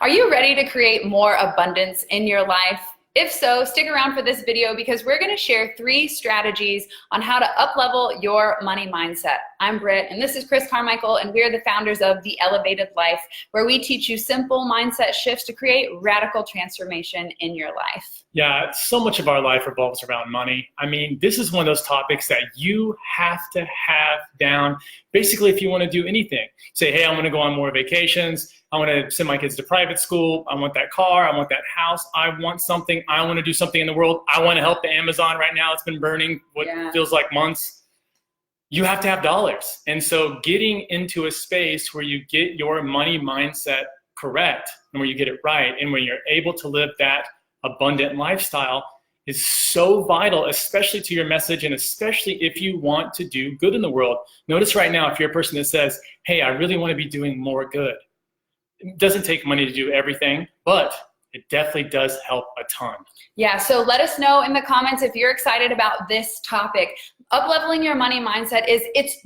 Are you ready to create more abundance in your life? If so, stick around for this video because we're going to share 3 strategies on how to uplevel your money mindset. I'm Brit and this is Chris Carmichael, and we're the founders of The Elevated Life, where we teach you simple mindset shifts to create radical transformation in your life. Yeah, so much of our life revolves around money. I mean, this is one of those topics that you have to have down. Basically, if you want to do anything, say, hey, I want to go on more vacations. I want to send my kids to private school. I want that car. I want that house. I want something. I want to do something in the world. I want to help the Amazon right now. It's been burning what feels like months. You have to have dollars. And so getting into a space where you get your money mindset correct and where you get it right and where you're able to live that abundant lifestyle is so vital, especially to your message and especially if you want to do good in the world. Notice right now, if you're a person that says, hey, I really want to be doing more good. It doesn't take money to do everything, but it definitely does help a ton. Yeah, so let us know in the comments if you're excited about this topic. Upleveling your money mindset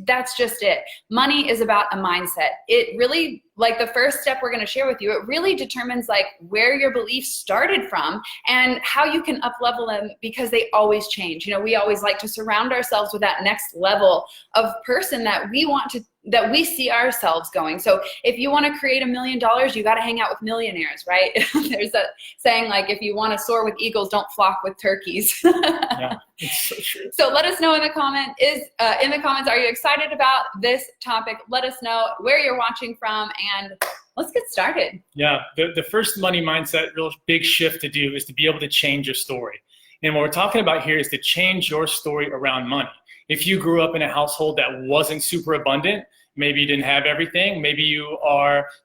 that's just it. Money is about a mindset. It really, like the first step we're going to share with you, it really determines like where your beliefs started from and how you can uplevel them, because they always change. You know, we always like to surround ourselves with that next level of person that we see ourselves going. So if you want to create $1 million, you got to hang out with millionaires, right? There's a saying like, if you want to soar with eagles, don't flock with turkeys. Yeah, it's so true. So let us know in the comments, are you excited about this topic? Let us know where you're watching from and let's get started. Yeah, the first money mindset, real big shift to do is to be able to change your story. And what we're talking about here is to change your story around money. If you grew up in a household that wasn't super abundant, maybe you didn't have everything, maybe you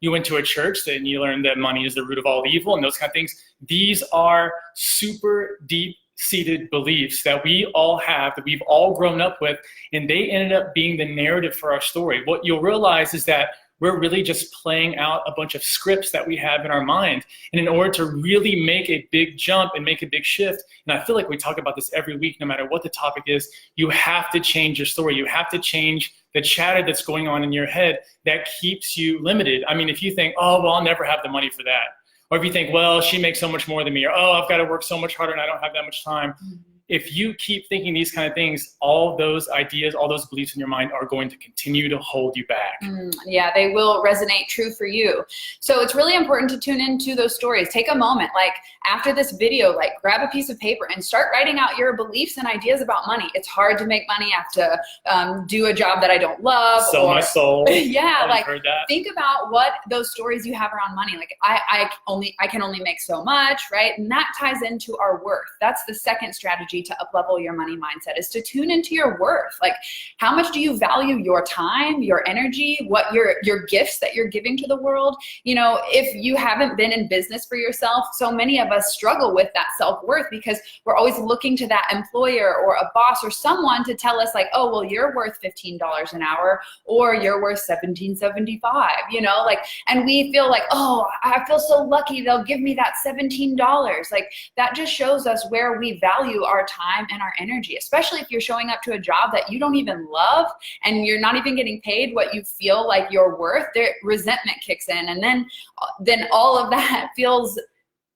went to a church and you learned that money is the root of all evil and those kind of things. These are super deep-seated beliefs that we all have, that we've all grown up with, and they ended up being the narrative for our story. What you'll realize is that we're really just playing out a bunch of scripts that we have in our mind. And in order to really make a big jump and make a big shift, and I feel like we talk about this every week, no matter what the topic is, you have to change your story. You have to change the chatter that's going on in your head that keeps you limited. I mean, if you think, oh, well, I'll never have the money for that. Or if you think, well, she makes so much more than me, or, oh, I've got to work so much harder and I don't have that much time. If you keep thinking these kind of things, all those ideas, all those beliefs in your mind are going to continue to hold you back. Yeah, they will resonate true for you. So it's really important to tune into those stories. Take a moment, like after this video, like grab a piece of paper and start writing out your beliefs and ideas about money. It's hard to make money. I have to do a job that I don't love. Sell my soul. Yeah, like think about what those stories you have around money. Like I can only make so much, right? And that ties into our worth. That's the second strategy to uplevel your money mindset, is to tune into your worth. Like, how much do you value your time, your energy, what your gifts that you're giving to the world? You know, if you haven't been in business for yourself, so many of us struggle with that self-worth because we're always looking to that employer or a boss or someone to tell us like, oh, well, you're worth $15 an hour or you're worth $17.75, you know, like, and we feel like, oh, I feel so lucky they'll give me that $17. Like, that just shows us where we value our time and our energy, especially if you're showing up to a job that you don't even love and you're not even getting paid what you feel like you're worth. There, resentment kicks in, and then all of that feels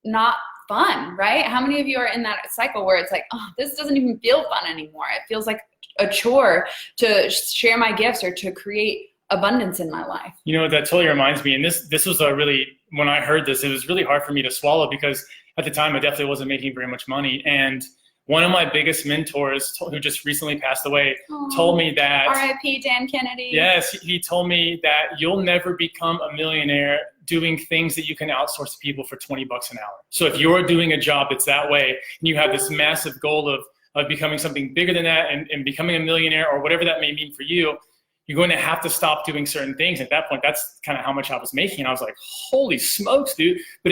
not fun, right? How many of you are in that cycle where it's like, oh, this doesn't even feel fun anymore. It feels like a chore to share my gifts or to create abundance in my life. You know, that totally reminds me, and this was when I heard this, it was really hard for me to swallow because at the time I definitely wasn't making very much money. And one of my biggest mentors, who just recently passed away, told me that— R.I.P. Dan Kennedy. Yes, he told me that you'll never become a millionaire doing things that you can outsource to people for $20 an hour. So if you're doing a job that's that way and you have this massive goal of becoming something bigger than that and becoming a millionaire or whatever that may mean for you, you're going to have to stop doing certain things. At that point, that's kind of how much I was making. And I was like, holy smokes, dude. But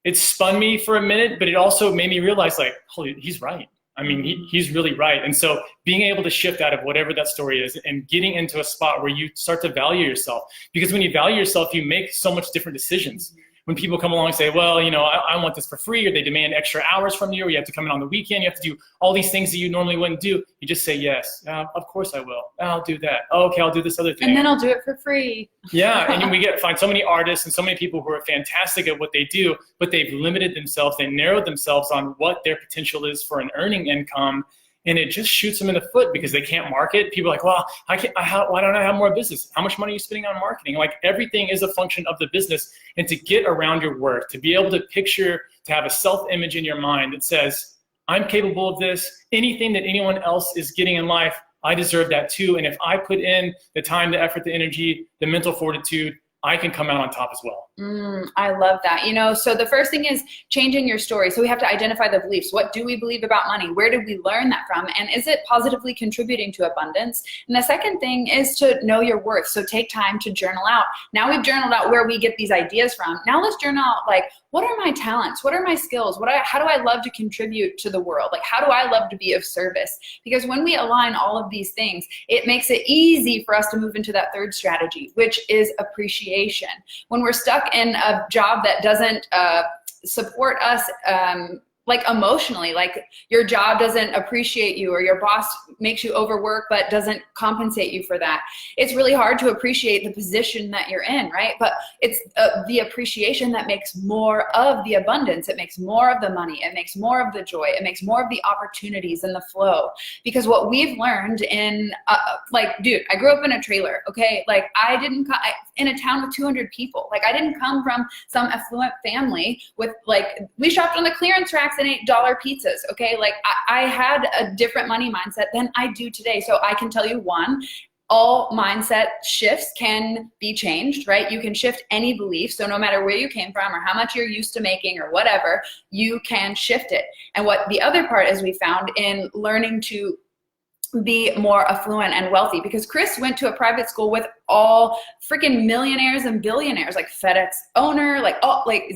it spun me for a minute, but it also made me realize, like, holy, he's right. I mean, he's really right. And so being able to shift out of whatever that story is and getting into a spot where you start to value yourself, because when you value yourself, you make so much different decisions. when people come along and say, well, you know, I want this for free, or they demand extra hours from you, or you have to come in on the weekend, you have to do all these things that you normally wouldn't do, you just say, yes, of course I will. I'll do that. Oh, okay, I'll do this other thing. And then I'll do it for free. Yeah, and we find so many artists and so many people who are fantastic at what they do, but they've limited themselves, they narrowed themselves on what their potential is for an earning income. And it just shoots them in the foot because they can't market. People are like, well, why don't I have more business? How much money are you spending on marketing? Like, everything is a function of the business. And to get around your worth, to be able to picture, to have a self-image in your mind that says, I'm capable of this. Anything that anyone else is getting in life, I deserve that too. And if I put in the time, the effort, the energy, the mental fortitude, I can come out on top as well. I love that. You know, so the first thing is changing your story. So we have to identify the beliefs. What do we believe about money? Where did we learn that from? And is it positively contributing to abundance? And the second thing is to know your worth. So take time to journal out. Now we've journaled out where we get these ideas from. Now let's journal out, like, what are my talents? What are my skills? How do I love to contribute to the world? Like, how do I love to be of service? Because when we align all of these things, it makes it easy for us to move into that third strategy, which is appreciation. When we're stuck in a job that doesn't support us like emotionally, like your job doesn't appreciate you, or your boss makes you overwork but doesn't compensate you for that, it's really hard to appreciate the position that you're in, right? But it's the appreciation that makes more of the abundance. It makes more of the money. It makes more of the joy. It makes more of the opportunities and the flow. Because what we've learned in, like, dude, I grew up in a trailer, okay? Like, I didn't in a town with 200 people. Like, I didn't come from some affluent family with, like, we shopped on the clearance racks and ate dollar pizzas, okay? Like, I had a different money mindset than I do today. So I can tell you, one, all mindset shifts can be changed, right? You can shift any belief. So no matter where you came from or how much you're used to making or whatever, you can shift it. And what the other part is, we found in learning to be more affluent and wealthy, because Chris went to a private school with all freaking millionaires and billionaires, like FedEx owner, like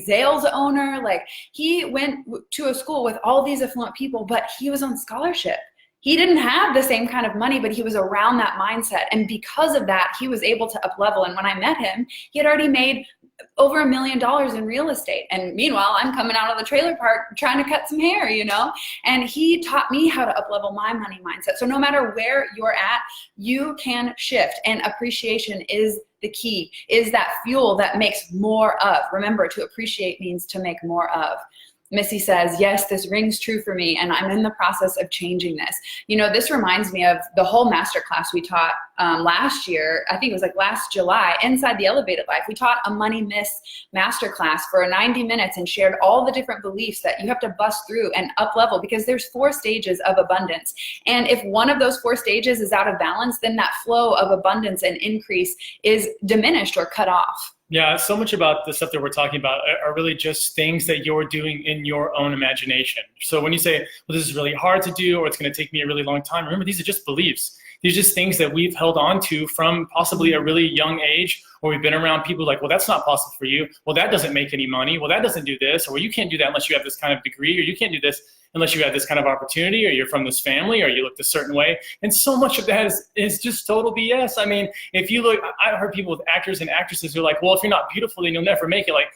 Zales owner. Like, he went to a school with all these affluent people, but he was on scholarship. He didn't have the same kind of money, but he was around that mindset. And because of that, he was able to up level. And when I met him, he had already made over $1 million in real estate. And meanwhile, I'm coming out of the trailer park trying to cut some hair, you know? And he taught me how to up level my money mindset. So no matter where you're at, you can shift. And appreciation is the key, is that fuel that makes more of. Remember, to appreciate means to make more of. Missy says, yes, this rings true for me, and I'm in the process of changing this. You know, this reminds me of the whole masterclass we taught last year. I think it was like last July, Inside the Elevated Life. We taught a money miss masterclass for 90 minutes and shared all the different beliefs that you have to bust through and up level, because there's 4 stages of abundance. And if one of those 4 stages is out of balance, then that flow of abundance and increase is diminished or cut off. Yeah, so much about the stuff that we're talking about are really just things that you're doing in your own imagination. So when you say, well, this is really hard to do, or it's going to take me a really long time, remember, these are just beliefs. These are just things that we've held on to from possibly a really young age, or we've been around people like, well, that's not possible for you. Well, that doesn't make any money. Well, that doesn't do this. Or you can't do that unless you have this kind of degree, or you can't do this unless you have this kind of opportunity, or you're from this family, or you look a certain way. And so much of that is just total BS. I mean, if you look, I've heard people with actors and actresses who are like, well, if you're not beautiful, then you'll never make it. Like,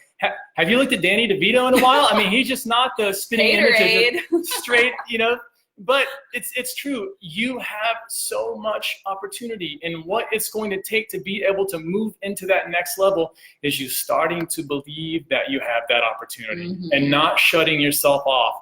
have you looked at Danny DeVito in a while? I mean, he's just not the spinning image of straight, you know. But it's true. You have so much opportunity, and what it's going to take to be able to move into that next level is you starting to believe that you have that opportunity and not shutting yourself off.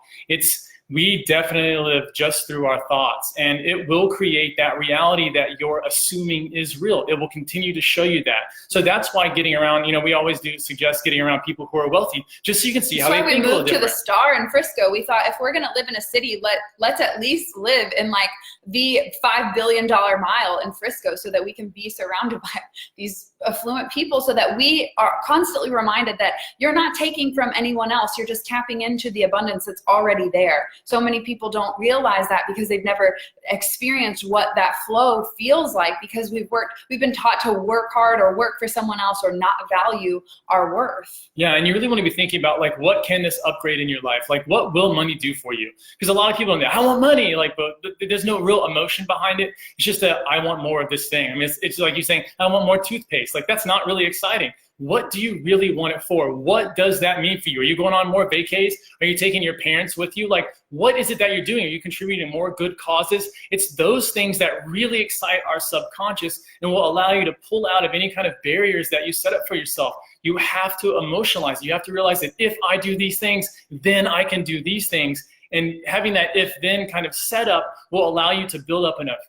We definitely live just through our thoughts, and it will create that reality that you're assuming is real. It will continue to show you that. So that's why getting around, you know, we always do suggest getting around people who are wealthy, just so you can see how they think a little different. We moved to the Star in Frisco. We thought, if we're going to live in a city, let's at least live in like the $5 billion mile in Frisco, so that we can be surrounded by these affluent people, so that we are constantly reminded that you're not taking from anyone else. You're just tapping into the abundance that's already there. So many people don't realize that because they've never experienced what that flow feels like, because we've been taught to work hard or work for someone else or not value our worth. Yeah, and you really want to be thinking about, like, what can this upgrade in your life? Like, what will money do for you? Because a lot of people are like, I want money, like, but there's no real emotion behind it. It's just that I want more of this thing. I mean, it's like you saying, I want more toothpaste. Like, that's not really exciting. what do you really want it for? What does that mean for you? Are you going on more vacays? Are you taking your parents with you? Like, what is it that you're doing? Are you contributing to more good causes? It's those things that really excite our subconscious and will allow you to pull out of any kind of barriers that you set up for yourself. You have to emotionalize. You have to realize that if I do these things, then I can do these things. And having that if-then kind of setup will allow you to build up enough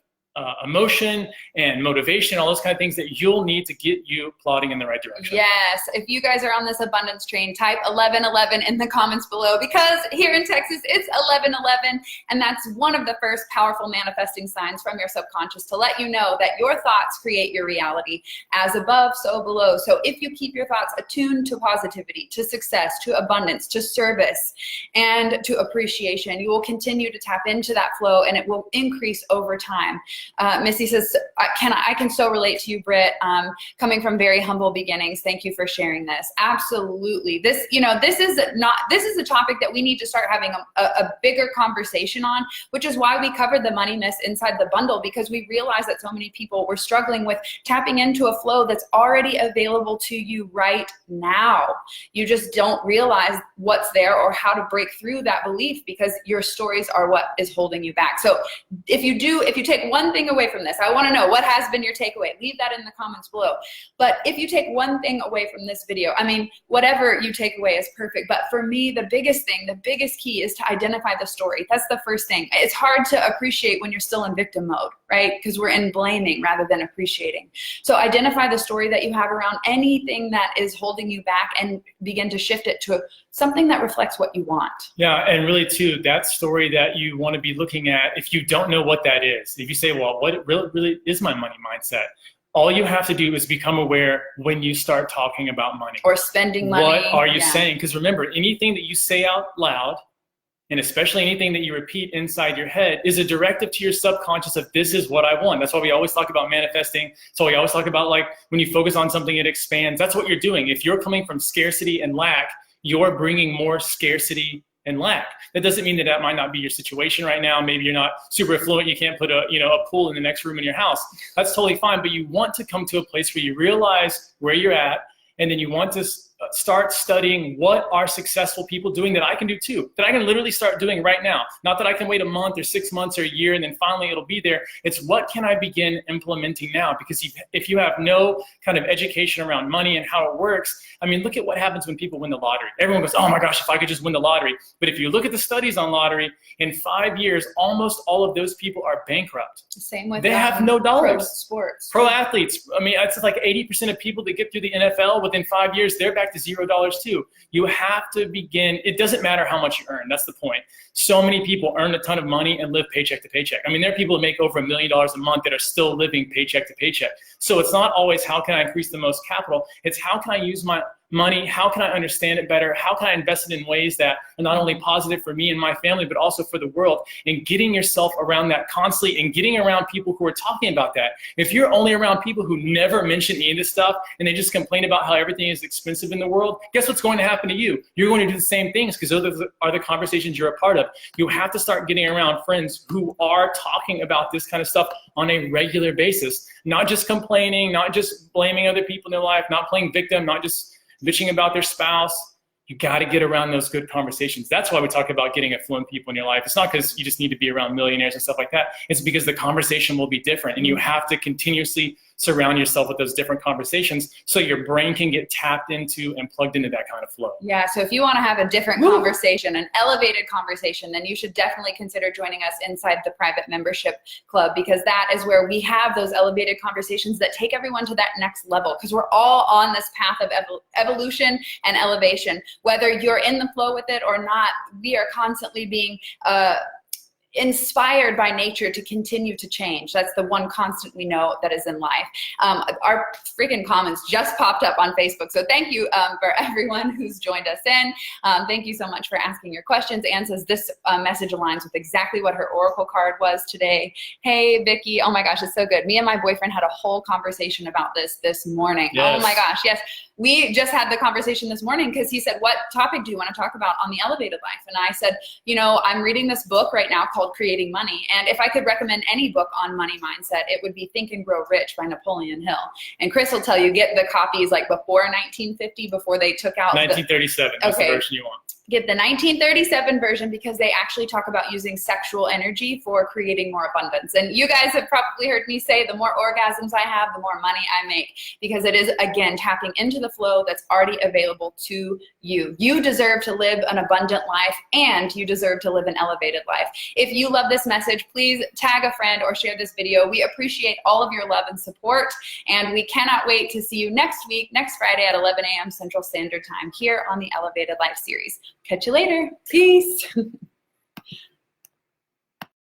emotion and motivation, all those kind of things that you'll need to get you plodding in the right direction. Yes. If you guys are on this abundance train, type 1111 in the comments below, because here in Texas, it's 1111. And that's one of the first powerful manifesting signs from your subconscious to let you know that your thoughts create your reality. As above, so below. So if you keep your thoughts attuned to positivity, to success, to abundance, to service, and to appreciation, you will continue to tap into that flow, and it will increase over time. Missy says, I can so relate to you, Brit, coming from very humble beginnings. Thank you for sharing this. Absolutely. This is a topic that we need to start having a bigger conversation on, which is why we covered the money myths inside the bundle, because we realized that so many people were struggling with tapping into a flow that's already available to you right now. You just don't realize what's there or how to break through that belief, because your stories are what is holding you back. So if you take one thing away from this, I want to know what has been your takeaway. Leave that in the comments below. But if you take one thing away from this video, I mean, whatever you take away is perfect. But for me, the biggest key is to identify the story. That's the first thing. It's hard to appreciate when you're still in victim mode, right? Because we're in blaming rather than appreciating. So identify the story that you have around anything that is holding you back and begin to shift it to something that reflects what you want. Yeah, and really too, that story that you want to be looking at, if you don't know what that is, if you say, well, what really is my money mindset? All you have to do is become aware when you start talking about money. Or spending money. What are you saying? Because remember, anything that you say out loud, and especially anything that you repeat inside your head, is a directive to your subconscious of this is what I want. That's why we always talk about manifesting. So we always talk about, like, when you focus on something, it expands. That's what you're doing. If you're coming from scarcity and lack, you're bringing more scarcity and lack. That doesn't mean that might not be your situation right now. Maybe you're not super affluent. You can't put a pool in the next room in your house. That's totally fine. But you want to come to a place where you realize where you're at, and then you want to start studying what are successful people doing that I can do too, that I can literally start doing right now. Not that I can wait a month or 6 months or a year and then finally it'll be there. It's what can I begin implementing now? Because if you have no kind of education around money and how it works, I mean, look at what happens when people win the lottery. Everyone goes, oh my gosh, if I could just win the lottery. But if you look at the studies on lottery, in 5 years, almost all of those people are bankrupt. Same with they have no dollars. Sports. Pro athletes. I mean, it's like 80% of people that get through the NFL within 5 years, they're back to $0 too. You have to begin. It doesn't matter how much you earn. That's the point. So many people earn a ton of money and live paycheck to paycheck. I mean, there are people that make over $1 million a month that are still living paycheck to paycheck. So it's not always how can I increase the most capital. It's how can I use my money? How can I understand it better? How can I invest it in ways that are not only positive for me and my family, but also for the world? And getting yourself around that constantly and getting around people who are talking about that. If you're only around people who never mention any of this stuff and they just complain about how everything is expensive in the world, guess what's going to happen to you? You're going to do the same things because those are the conversations you're a part of. You have to start getting around friends who are talking about this kind of stuff on a regular basis, not just complaining, not just blaming other people in their life, not playing victim, not just bitching about their spouse. You got to get around those good conversations. That's why we talk about getting affluent people in your life. It's not because you just need to be around millionaires and stuff like that. It's because the conversation will be different, and you have to continuously surround yourself with those different conversations so your brain can get tapped into and plugged into that kind of flow. Yeah, so if you want to have a different conversation, an elevated conversation, then you should definitely consider joining us inside the private membership club, because that is where we have those elevated conversations that take everyone to that next level, because we're all on this path of evolution and elevation. Whether you're in the flow with it or not, we are constantly being inspired by nature to continue to change. That's the one constant we know that is in life. Our freaking comments just popped up on Facebook. So thank you for everyone who's joined us in. Thank you so much for asking your questions. Anne says this message aligns with exactly what her oracle card was today. Hey, Vicky. Oh my gosh, it's so good. Me and my boyfriend had a whole conversation about this morning. Yes. Oh my gosh, yes. we just had the conversation this morning because he said, what topic do you want to talk about on the elevated life? And I said, you know, I'm reading this book right now called Creating Money. And if I could recommend any book on money mindset, it would be Think and Grow Rich by Napoleon Hill. And Chris will tell you, get the copies like before 1950, before they took out 1937. That's the version you want. Get the 1937 version because they actually talk about using sexual energy for creating more abundance. And you guys have probably heard me say the more orgasms I have, the more money I make, because it is, again, tapping into the flow that's already available to you. You deserve to live an abundant life, and you deserve to live an elevated life. If you love this message, please tag a friend or share this video. We appreciate all of your love and support, and we cannot wait to see you next week, next Friday at 11 a.m. Central Standard Time here on the Elevated Life series. Catch you later. Peace.